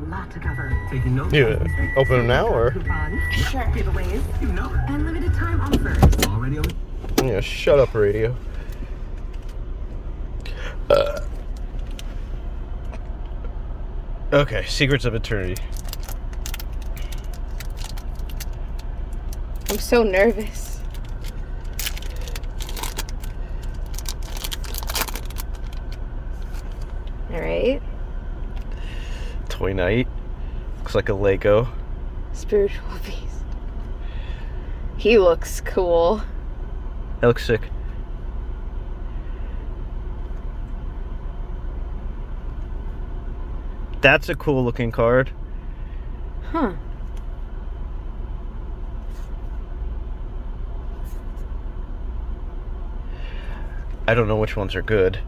lot to cover. Taking notes. You open them now, or? Sure. Giveaways, and limited time offers. Already on. Yeah, shut up, radio. Okay, Secrets of Eternity. I'm so nervous. Alright. Toy Night. Looks like a Lego. Spiritual Beast. He looks cool. That looks sick. That's a cool looking card. Huh. I don't know which ones are good.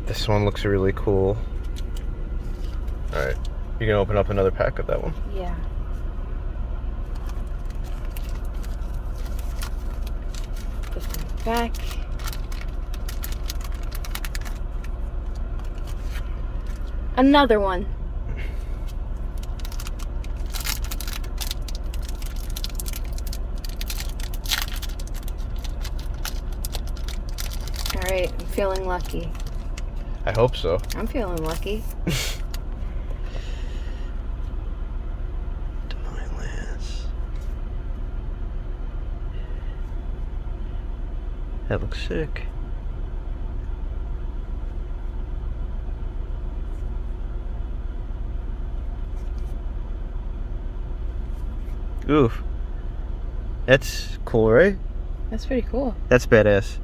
This one looks really cool. Alright. You can open up another pack of that one. Yeah. Put them back. Another one. Alright, I'm feeling lucky. I hope so. I'm feeling lucky. Divine Lance. That looks sick. Oof. That's cool, right? That's pretty cool. That's badass.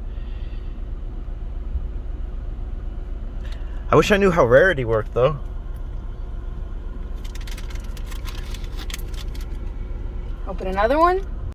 I wish I knew how rarity worked, though. Open another one.